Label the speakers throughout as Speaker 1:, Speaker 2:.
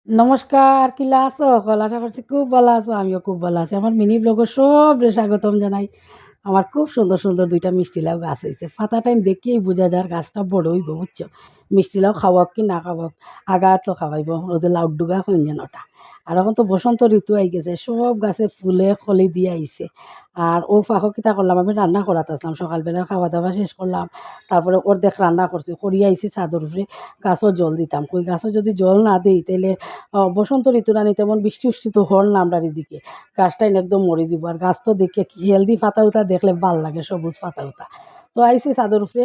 Speaker 1: নমস্কার, কিলা আছো? আশা করছি খুব ভালো আছো। আমিও খুব ভালো আছি। আমার মিনি ব্লগে সবরে স্বাগতম জানাই। আমার খুব সুন্দর, সুন্দর ২ টা মিষ্টি লাউ গাছ হইছে। পাতাটাইন দেখেই বোঝা যায় গাছটা বড় হইব, বুঝছো? মিষ্টি লাউ খাওয়াক কি না খাওয়াক, আগার তো খাওয়াইব। ওই যে লাউর ডুগা কইন ওটা। আর এখন তো বসন্ত ঋতু আই গেছে। সব গাছে ফুলে কলি দিয়ে আইছে। আর ও ফাঁকো কিতা করলাম, আমি রান্না করাতাছিলাম। সকালবেলা খাওয়া-দাওয়া শেষ করলাম। তারপরে অর্ধেক রান্না করছি। করিয়া আইছি ছাদের উপরে। গাছও জল দিতাম। কই গাছও যদি জল না দেই তাইলে বসন্ত ঋতু রানি তেমন বৃষ্টি-উষ্টি তো হর না আমরার এদিকে। গাছটাইন একদম মরে যাইব। আর গাছ তো দেখে কি হেলদি পাতা-উতা দেখলে ভাল লাগে, সবুজ পাতা-উতা। তো আইছি ছাদের উপরে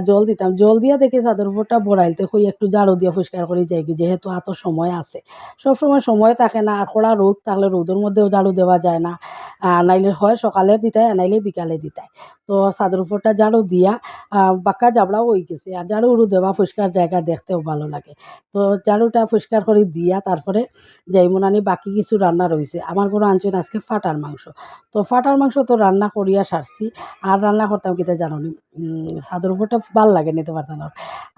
Speaker 1: জল দিতাম। জল দিয়া দেখি ছাদের উপরটা বড়াইতে কই একটু ঝাড়ু দিয়া পরিষ্কার করে যাইগি, যেহেতু এত সময় আছে। সবসময় সময় থাকে না। আর কড়া রোদ থাকলে রোদের মধ্যেও ঝাড়ু দেওয়া যায় না। নাইলে হয় সকালে দিতাই, নাইলে বিকালে দিতাই। তো ছাদের উপরটা ঝাড়ু দিয়া বাঁকা জাবড়াও হয়ে গেছে। আর ঝাড়ু-উড়ু দেওয়া পরিষ্কার জায়গা দেখতেও ভালো লাগে। তো ঝাড়ুটা পরিষ্কার করে দিয়া তারপরে যাইমুনানি বাকি কিছু রান্না রইছে। আমার ঘরে আনছেন আজকে ফাটার মাংস। তো ফাটার মাংস তো রান্না করিয়া সারছি। আর রান্না করতাম কিতা জানোনি? ছাদের উপরটা ভাল লাগে নিতে পারতাম না।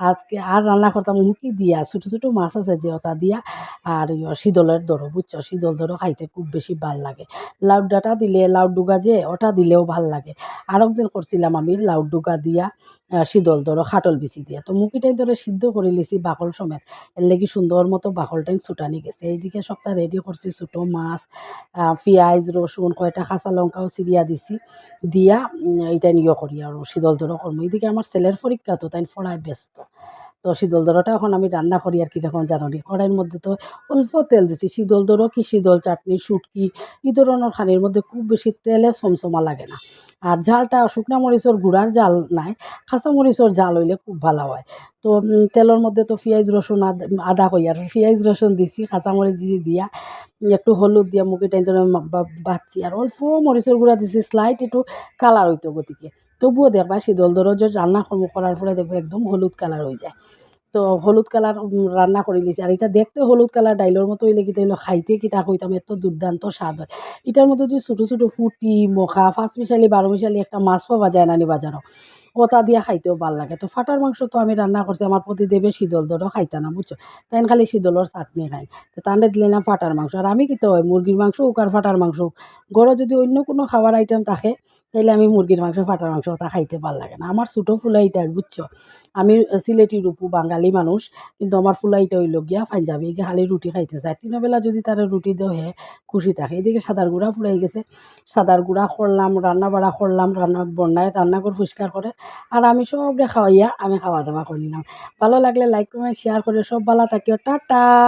Speaker 1: আজকে আর রান্না করতাম মুখি দিয়া, ছোট, ছোট মাছ আছে যে ওটা দিয়া আর শীদলের দরো, বুঝছো? শীদল দরো খাইতে খুব বেশি ভাল লাগে। লাউ ডাঁটা দিলে, লাউ ডুগা যে ওটা দিলেও ভাল লাগে। আরেকদিন করছিলাম আমি লাউ ডুগা দিয়া শীদল দরো খাটল বিচি দিয়া। তো মুখিটাই ধরে সিদ্ধ করে লিছি বাকল সমেত। এর লেগে সুন্দর মতো বাকলটাই ছুটানি গেছে। এইদিকে সবটা রেডি করছি, ছোটো মাছ, পিঁয়াজ, রসুন, কয়টা কাঁচা লঙ্কাও চিরিয়া দিছি। দিয়া এইটা ইয়ে করি আর শীতল দরো করবো। এইদিকে আমার ছেলের পরীক্ষা তো তাই পড়ায় ব্যস্ত। তো শীতল দরোটা এখন আমি রান্না করি আর কিরকম জানোনি? কড়াইয়ের মধ্যে তো অল্প তেল দিছি। শীতল দরো কি শীতল চাটনি, শুটকি এই ধরনের খানির মধ্যে খুব বেশি তেলে চমচমা লাগে না। আর ঝালটা শুকনা মরিচের গুঁড়ার ঝাল নাই, কাঁচা মরিচের ঝাল হইলে খুব ভালো হয়। তো তেলের মধ্যে তো পিঁয়াজ, রসুন, আদা কই আর পিঁয়াজ, রসুন দিছি, কাঁচামরিচ দিয়া একটু হলুদ দিয়া মুখে টেনশনে বাটছি। আর অল্প মরিচের গুঁড়া দিছি, স্লাইট একটু কালার হইতো গতিকে। তবুও দেখবা শীতল দরো যে রান্না করার পরে দেখবে একদম হলুদ কালার হয়ে যায়। তো হলুদ কালার রান্না করে লিছি। আর এটা দেখতে হলুদ কালার ডাইলের মতো হইলে কিতা হইলো খাইতে কিতা কইতাম এত দুর্দান্ত স্বাদ হয়। এটার মধ্যে যদি ছোট, ছোট ফুটি, মোখা, ৫ মিশালি ১২ মিশালি একটা মাছ পাওয়া যায় নানি বাজারও। ওটা দিয়া খাইতেও ভাল লাগে। তো ফাটার মাংস তো আমি রান্না করছি, আমার প্রতিদেবে শীতল দরও খাইতা না, বুঝছো? তাইন খালি শীতলের চাটনি খায়। তো তানরে দিলাম ফাটার মাংস। আর আমি কিতা হয় মুরগির মাংস হোক আর ফাটার মাংস হোক, ঘরে যদি অন্য কোনো খাবার আইটেম থাকে তাইলে আমি মুরগির মাংস, ফাটার মাংস ওটা খাইতে ভাল লাগে না। আমার ছোটো ফুলাইটা, বুঝছো? আমি সিলেটি রূপু বাঙালি মানুষ, কিন্তু আমার ফুলাইটা হইল গিয়া পাঞ্জাবি। একে খালি রুটি খাইতে চায়। দিনের বেলা যদি তারে রুটি দেও হে খুশি থাকে। এদিকে সাদার গুঁড়া ফুরাই গেছে। সাদার গুঁড়া করলাম, রান্না-বাড়া করলাম, বন্যায় রান্নাঘর পরিষ্কার করে। আর আমি সবরে খাওয়াইয়া আমি খাওয়া-দাওয়া করিলাম। ভালো লাগলে লাইক, কমেন্ট, শেয়ার করে সব ভালো থাকিও। টাটা।